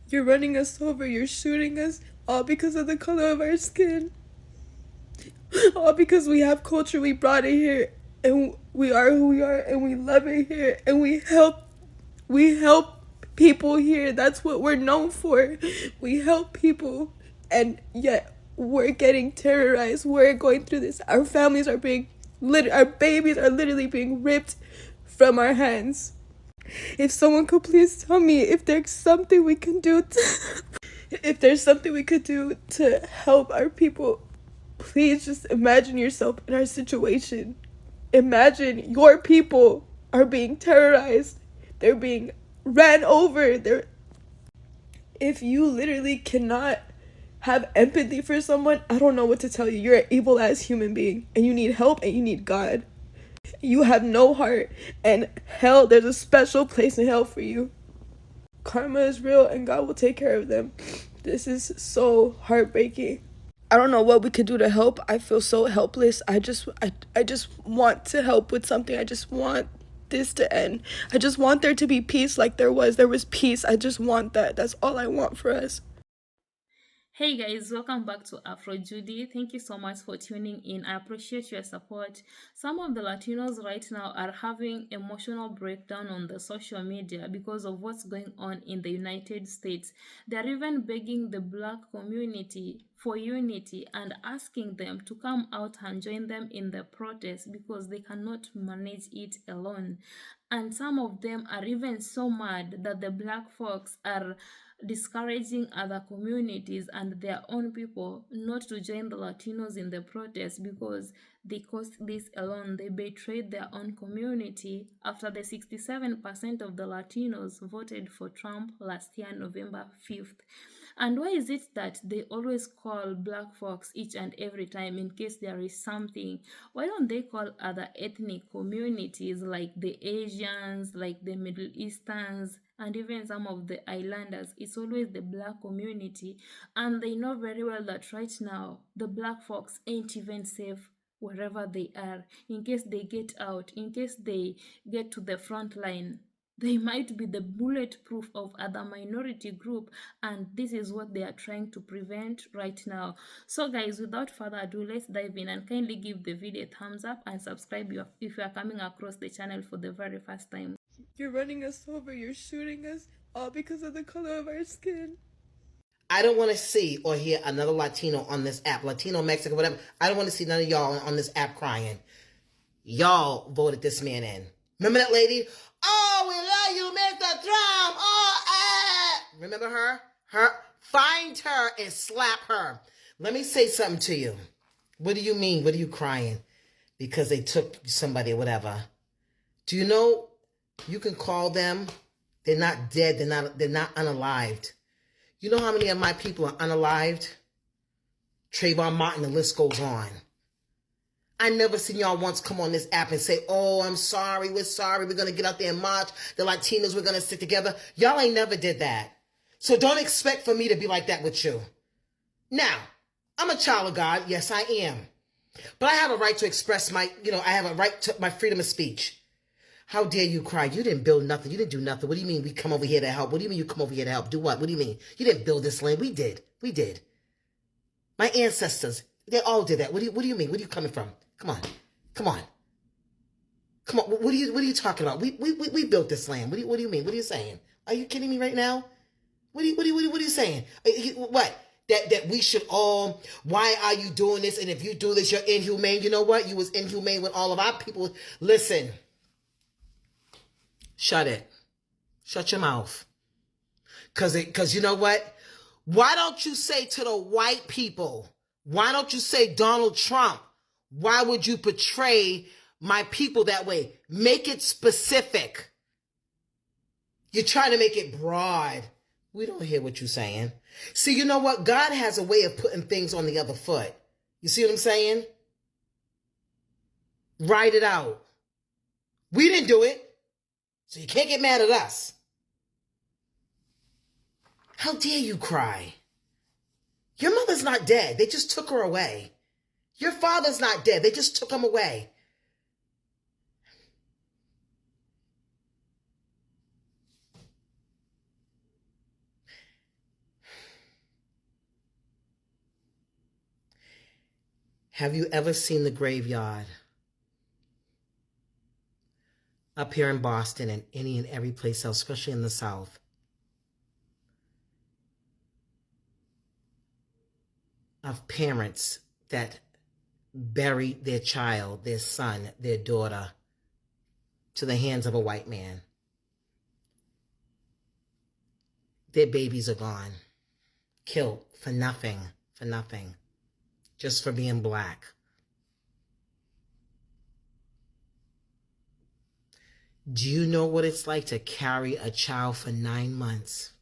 You're running us over, you're shooting us, all because of the color of our skin. All because we have culture, we brought it here, and we are who we are, and we love it here, and we help people here. That's what we're known for. We help people, and yet we're getting terrorized. We're going through this. Our families are being our babies are literally being ripped from our hands. If someone could please tell me if there's something we can do if there's something we could do to help our people, please just imagine yourself in our situation. Imagine your people are being terrorized. They're being ran over. If you literally cannot have empathy for someone, I don't know what to tell you. You're an evil ass human being, and you need help, and you need God. You have no heart, and hell, there's a special place in hell for you. Karma is real, and God will take care of them. This is so heartbreaking. I don't know what we could do to help. I feel so helpless. I just want to help with something. I just want this to end. I just want there to be peace like there was peace. I just want that. That's all I want for us. Hey guys, welcome back to Afro Judy. Thank you so much for tuning in. I appreciate your support. Some of the Latinos right now are having emotional breakdown on the social media because of what's going on in the United States. They're even begging the black community for unity and asking them to come out and join them in the protest because they cannot manage it alone. And some of them are even so mad that the black folks are discouraging other communities and their own people not to join the Latinos in the protest because they caused this alone. They betrayed their own community after the 67% of the Latinos voted for Trump last year, November 5th. And why is it that they always call black folks each and every time in case there is something? Why don't they call other ethnic communities like the Asians, like the Middle Easterns, and even some of the islanders? It's always the black community, and they know very well that right now the black folks ain't even safe wherever they are. In case they get out, in case they get to the front line, they might be the bulletproof of other minority group, and this is what they are trying to prevent right now. So guys, without further ado, let's dive in, and kindly give the video a thumbs up and subscribe if you are coming across the channel for the very first time. You're running us over, you're shooting us, all because of the color of our skin. I don't want to see or hear another Latino on this app, Latino, Mexico, whatever. I don't want to see none of y'all on this app crying. Y'all voted this man in. Remember that lady? Oh, we love you, Mr. Trump. Remember her? Find her and slap her. Let me say something to you. What do you mean? What are you crying? Because they took somebody or whatever. Do you know you can call them? They're not dead. They're not unalived. You know how many of my people are unalived? Trayvon Martin, the list goes on. I never seen y'all once come on this app and say, oh, I'm sorry, we're going to get out there and march. The Latinos, we're going to stick together. Y'all ain't never did that. So don't expect for me to be like that with you. Now, I'm a child of God. Yes, I am. But I have a right to express I have a right to my freedom of speech. How dare you cry? You didn't build nothing. You didn't do nothing. What do you mean we come over here to help? What do you mean you come over here to help? Do what? What do you mean? You didn't build this land. We did. We did. My ancestors, they all did that. What do you mean? Where are you coming from? Come on. Come on. Come on. What are you talking about? We built this land. What do you mean? What are you saying? Are you kidding me right now? What are you saying? What? That we should all, why are you doing this? And if you do this, you're inhumane. You know what? You was inhumane with all of our people. Listen. Shut it. Shut your mouth. Because you know what? Why don't you say to the white people, why don't you say Donald Trump? Why would you portray my people that way? Make it specific. You're trying to make it broad. We don't hear what you're saying. See, you know what? God has a way of putting things on the other foot. You see what I'm saying? Write it out. We didn't do it. So you can't get mad at us. How dare you cry? Your mother's not dead. They just took her away. Your father's not dead. They just took him away. Have you ever seen the graveyard up here in Boston and any and every place else, especially in the South? Of parents that bury their child, their son, their daughter to the hands of a white man. Their babies are gone, killed for nothing, just for being black. Do you know what it's like to carry a child for 9 months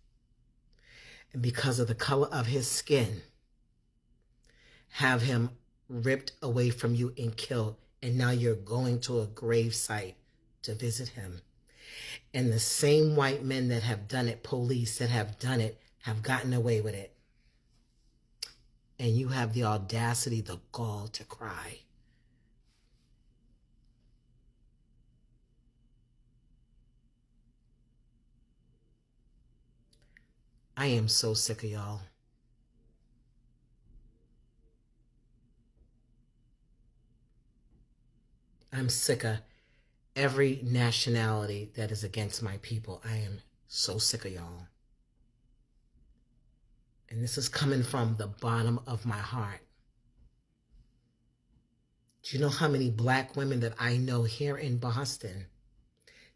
and because of the color of his skin, have him ripped away from you and killed, and now you're going to a grave site to visit him? And the same white men that have done it, police that have done it, have gotten away with it. And you have the audacity, the gall to cry. I am so sick of y'all. I'm sick of every nationality that is against my people. I am so sick of y'all. And this is coming from the bottom of my heart. Do you know how many black women that I know here in Boston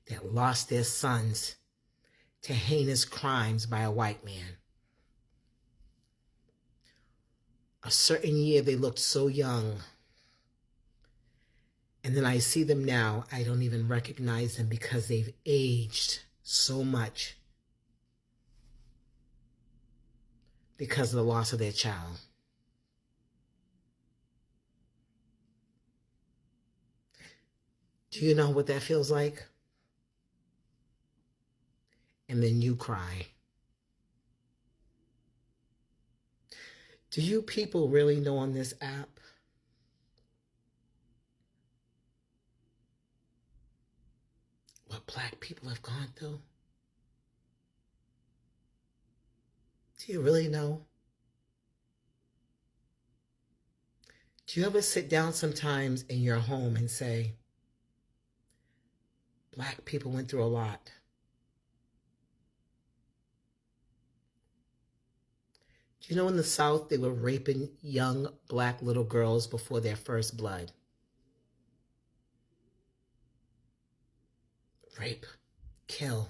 that lost their sons to heinous crimes by a white man? A certain year they looked so young. And then I see them now, I don't even recognize them because they've aged so much because of the loss of their child. Do you know what that feels like? And then you cry. Do you people really know on this app what black people have gone through? Do you really know? Do you ever sit down sometimes in your home and say, black people went through a lot? Do you know in the South they were raping young black little girls before their first blood? Rape, kill,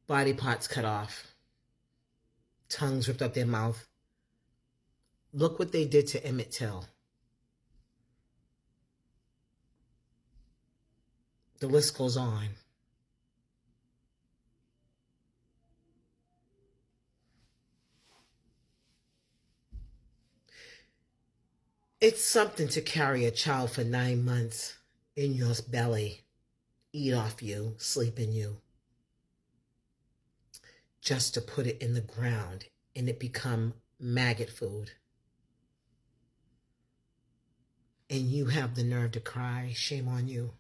body parts cut off, tongues ripped up their mouth. Look what they did to Emmett Till. The list goes on. It's something to carry a child for 9 months in your belly, eat off you, sleep in you, just to put it in the ground and it become maggot food. And you have the nerve to cry. Shame on you.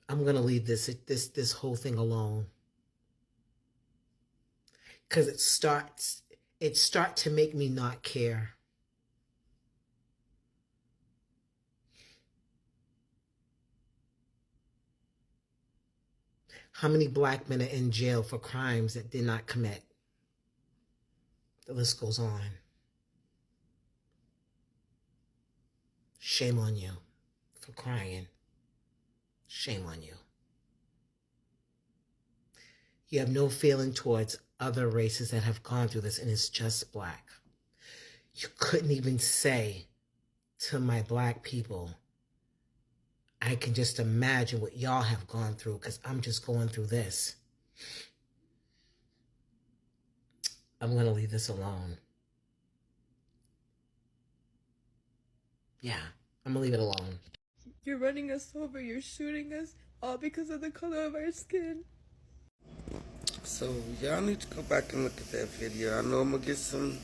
I'm going to leave this whole thing alone. Because it starts to make me not care. How many black men are in jail for crimes that did not commit? The list goes on. Shame on you for crying. Shame on you. You have no feeling towards other races that have gone through this, and it's just black. You couldn't even say to my black people, I can just imagine what y'all have gone through because I'm just going through this. I'm going to leave this alone. Yeah, I'm going to leave it alone. You're running us over, you're shooting us, all because of the color of our skin. So y'all need to go back and look at that video. I know I'm gonna get some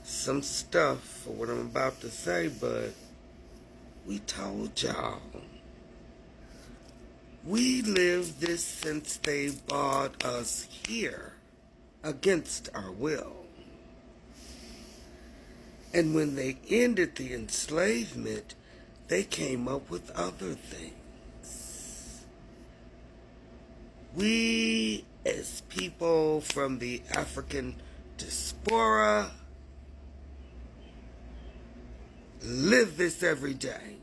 stuff for what I'm about to say, but we told y'all. We lived this since they brought us here. against our will. And when they ended the enslavement, they came up with other things. We, as people from the African diaspora, live this every day.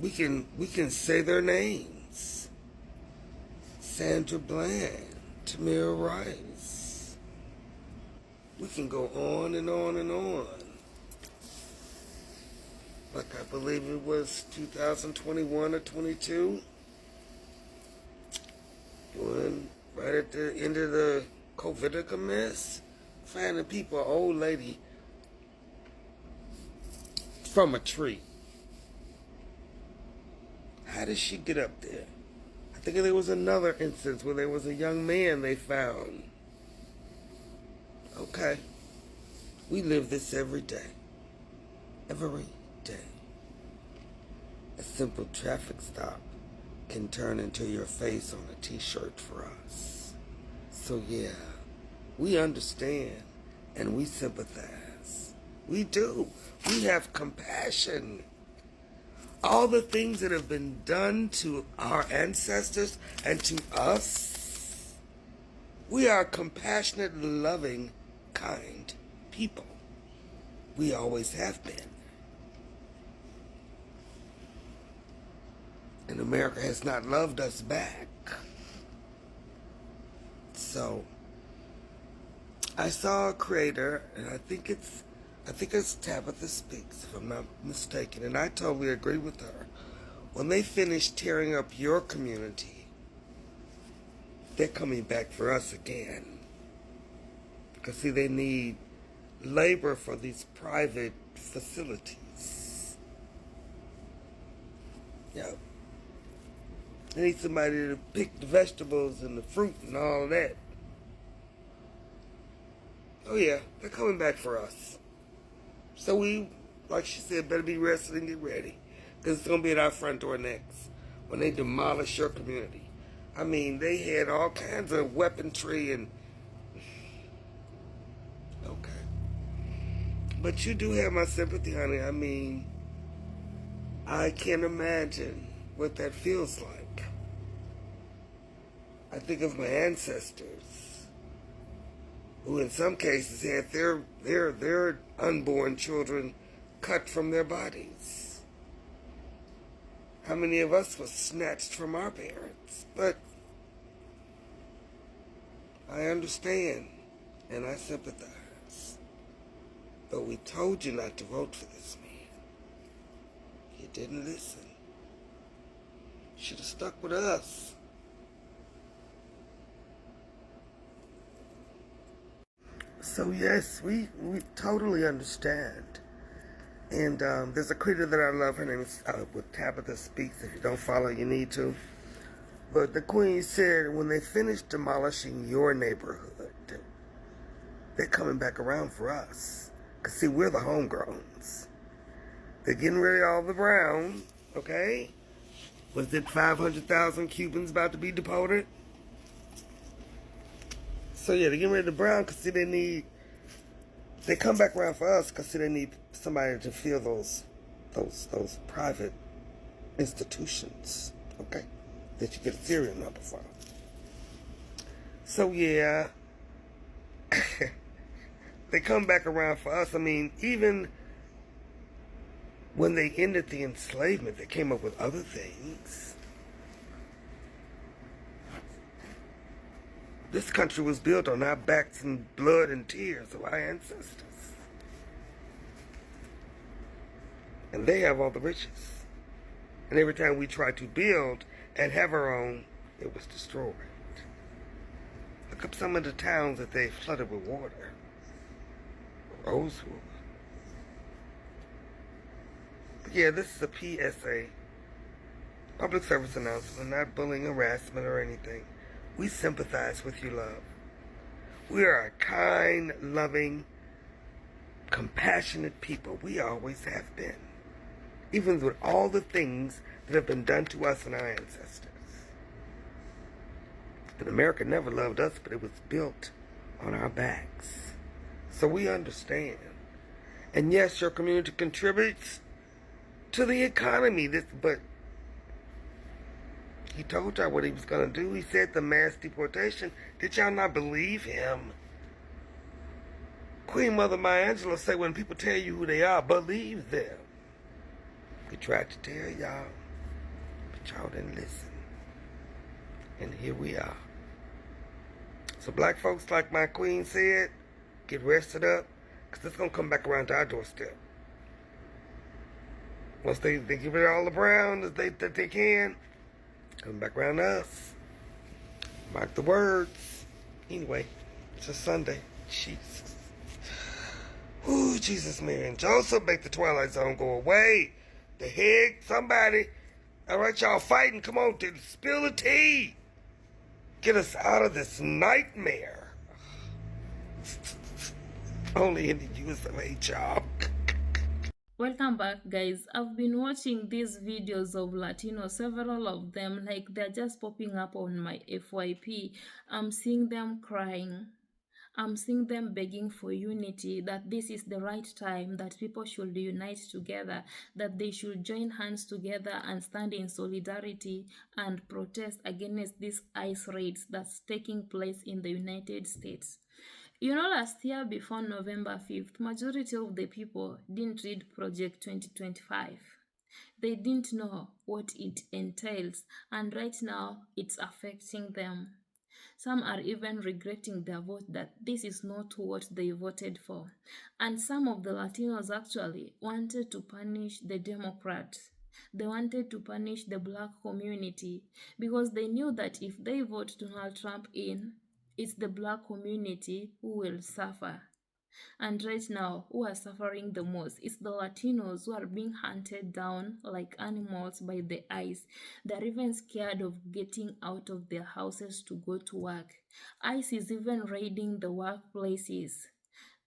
We can say their names. Sandra Bland, Tamir Rice. We can go on and on and on. Like I believe it was 2021 or 22. When right at the end of the COVID mess, finding people, an old lady from a tree. How did she get up there? I think there was another instance where there was a young man they found. Okay. We live this every day. Every day. A simple traffic stop can turn into your face on a t-shirt for us. So yeah, we understand and we sympathize. We do. We have compassion. All the things that have been done to our ancestors and to us, we are compassionate, loving, kind people. We always have been. And America has not loved us back. So, I saw a creator, and I think it's Tabitha Speaks, if I'm not mistaken, and I totally agree with her. When they finish tearing up your community, they're coming back for us again. Because, see, they need labor for these private facilities. Yep. They need somebody to pick the vegetables and the fruit and all of that. Oh yeah, they're coming back for us. So we, like she said, better be rested and get ready. Because it's going to be at our front door next. When they demolish your community. I mean, they had all kinds of weaponry and... Okay. But you do have my sympathy, honey. I mean, I can't imagine what that feels like. I think of my ancestors, who in some cases had their unborn children cut from their bodies. How many of us were snatched from our parents? But I understand and I sympathize. But we told you not to vote for this man. You didn't listen. Should have stuck with us. So yes, we totally understand. And there's a creator that I love. Her name is with Tabitha Speaks. If you don't follow, you need to. But the queen said when they finish demolishing your neighborhood, they're coming back around for us. Because, see, we're the homegrowns. They're getting rid of all the brown, okay? Was it 500,000 Cubans about to be deported? So, yeah, they're getting rid of the brown because, see, they come back around for us because, see, they need somebody to fill those private institutions, okay, that you get a serial number for. So, yeah, they come back around for us. I mean, even when they ended the enslavement, they came up with other things. This country was built on our backs and blood and tears of our ancestors. And they have all the riches. And every time we tried to build and have our own, it was destroyed. Look up some of the towns that they flooded with water. Rosewood. But yeah, this is a PSA. Public service announcement, not bullying, harassment, or anything. We sympathize with you, love. We are a kind, loving, compassionate people. We always have been. Even with all the things that have been done to us and our ancestors. And America never loved us, but it was built on our backs. So we understand. And yes, your community contributes to the economy. But he told y'all what he was going to do. He said the mass deportation. Did y'all not believe him? Queen Mother Maya Angelou said, when people tell you who they are, believe them. We tried to tell y'all, but y'all didn't listen. And here we are. So black folks, like my queen said, get rested up, because it's going to come back around to our doorstep. Once they give it all the brown that they can, come back around to us. Mark the words. Anyway, it's a Sunday. Jesus. Ooh, Jesus, Mary, and Joseph, make the Twilight Zone go away. The heck, somebody. All right, y'all fighting. Come on, spill the tea. Get us out of this nightmare. Only in the US of A, y'all. Welcome back, guys. I've been watching these videos of Latinos, several of them, like they're just popping up on my FYP. I'm seeing them crying. I'm seeing them begging for unity, that this is the right time, that people should unite together, that they should join hands together and stand in solidarity and protest against these ICE raids that's taking place in the United States. You know, last year before November 5th, majority of the people didn't read Project 2025. They didn't know what it entails, and right now it's affecting them. Some are even regretting their vote, that this is not what they voted for. And some of the Latinos actually wanted to punish the Democrats. They wanted to punish the black community because they knew that if they vote Donald Trump in, it's the black community who will suffer. And right now, who are suffering the most is the Latinos, who are being hunted down like animals by the ICE. They're even scared of getting out of their houses to go to work. ICE is even raiding the workplaces.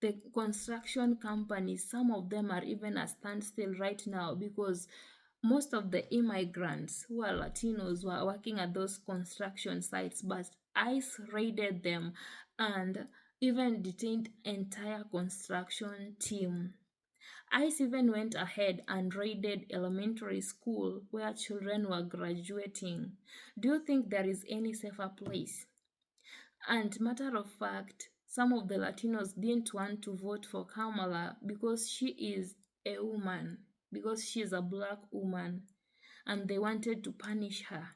The construction companies, some of them are even at standstill right now because most of the immigrants who are Latinos were working at those construction sites, but ICE raided them and even detained entire construction team. ICE even went ahead and raided elementary school where children were graduating. Do you think there is any safer place? And matter of fact, some of the Latinos didn't want to vote for Kamala because she is a woman, because she is a black woman, and they wanted to punish her.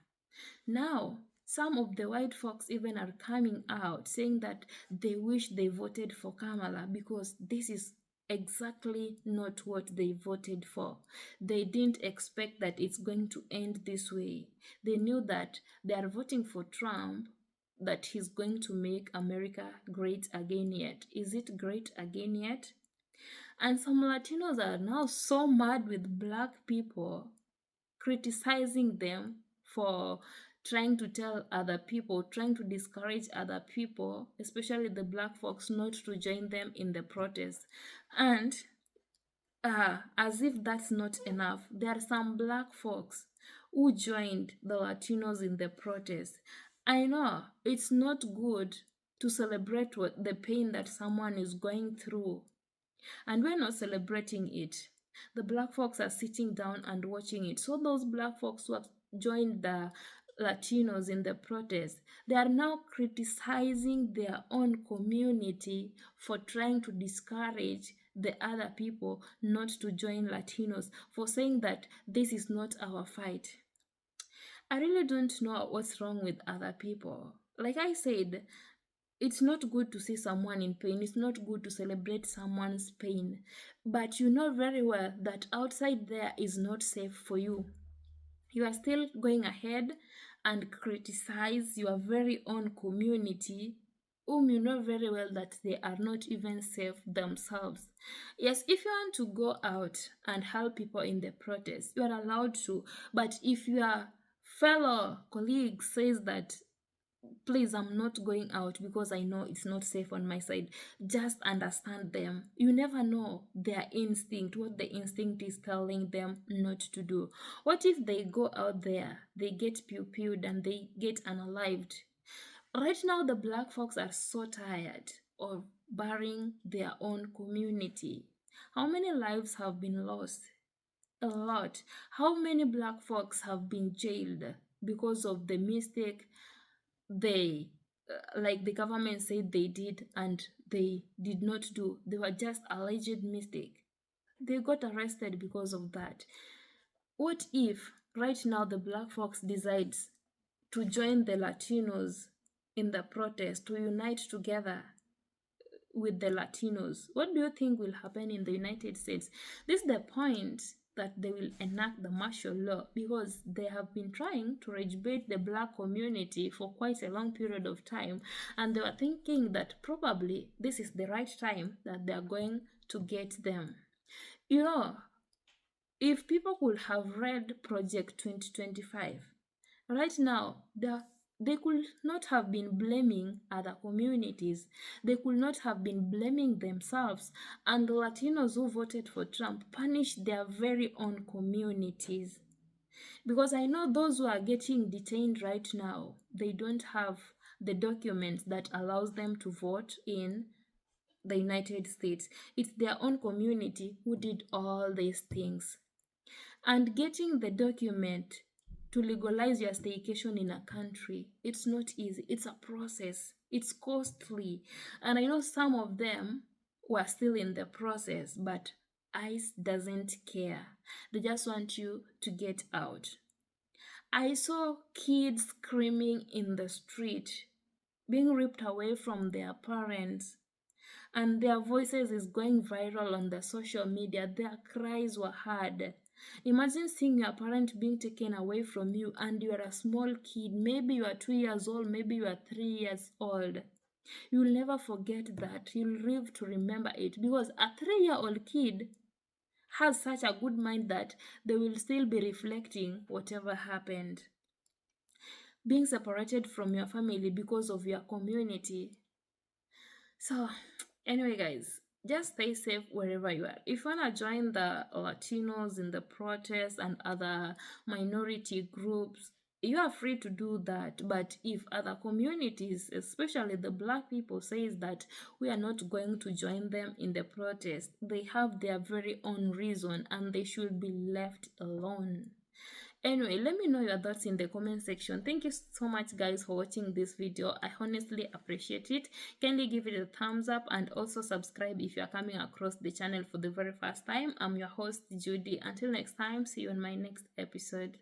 Now, some of the white folks even are coming out saying that they wish they voted for Kamala because this is exactly not what they voted for. They didn't expect that it's going to end this way. They knew that they are voting for Trump, that he's going to make America great again yet. Is it great again yet? And some Latinos are now so mad with black people, criticizing them for trying to tell other people, trying to discourage other people, especially the black folks, not to join them in the protest. And as if that's not enough, there are some black folks who joined the Latinos in the protest. I know it's not good to celebrate the pain that someone is going through, and we're not celebrating it. The black folks are sitting down and watching it. So those black folks who have joined the Latinos in the protest, they are now criticizing their own community for trying to discourage the other people not to join Latinos, for saying that this is not our fight. I really don't know what's wrong with other people. Like I said, it's not good to see someone in pain. It's not good to celebrate someone's pain. But you know very well that outside there is not safe for you. You are still going ahead and criticize your very own community, whom you know very well that they are not even safe themselves. Yes, if you want to go out and help people in the protest, you are allowed to. But if your fellow colleague says that, please, I'm not going out because I know it's not safe on my side, just understand them. You never know their instinct, what the instinct is telling them not to do. What if they go out there, they get pew-pewed and they get unalived? Right now, the black folks are so tired of burying their own community. How many lives have been lost? A lot. How many black folks have been jailed because of the mistake they, like the government said they did and they did not do? They were just alleged mistake. They got arrested because of that. What if right now the black folks decides to join the Latinos in the protest, to unite together with the Latinos? What do you think will happen in the United States? This is the point that they will enact the martial law, because they have been trying to relegate the black community for quite a long period of time, and they were thinking that probably this is the right time that they are going to get them. You know, if people could have read Project 2025, right now, they could not have been blaming other communities. They could not have been blaming themselves. And the Latinos who voted for Trump punished their very own communities. Because I know those who are getting detained right now, they don't have the documents that allows them to vote in the United States. It's their own community who did all these things. And getting the document to legalize your staycation in a country, it's not easy. It's a process. It's costly. And I know some of them were still in the process, but ICE doesn't care. They just want you to get out. I saw kids screaming in the street, being ripped away from their parents, and their voices is going viral on the social media. Their cries were heard. Imagine seeing your parent being taken away from you and you are a small kid. Maybe you are 2 years old, maybe you are 3 years old. You'll never forget that. You'll live to remember it, because a 3-year-old kid has such a good mind that they will still be reflecting whatever happened. Being separated from your family because of your community. So, anyway, guys, just stay safe wherever you are. If you want to join the Latinos in the protests and other minority groups, you are free to do that. But if other communities, especially the black people, says that we are not going to join them in the protest, they have their very own reason and they should be left alone. Anyway, let me know your thoughts in the comment section. Thank you so much, guys, for watching this video. I honestly appreciate it. Kindly give it a thumbs up and also subscribe if you are coming across the channel for the very first time. I'm your host, Judy. Until next time, see you in my next episode.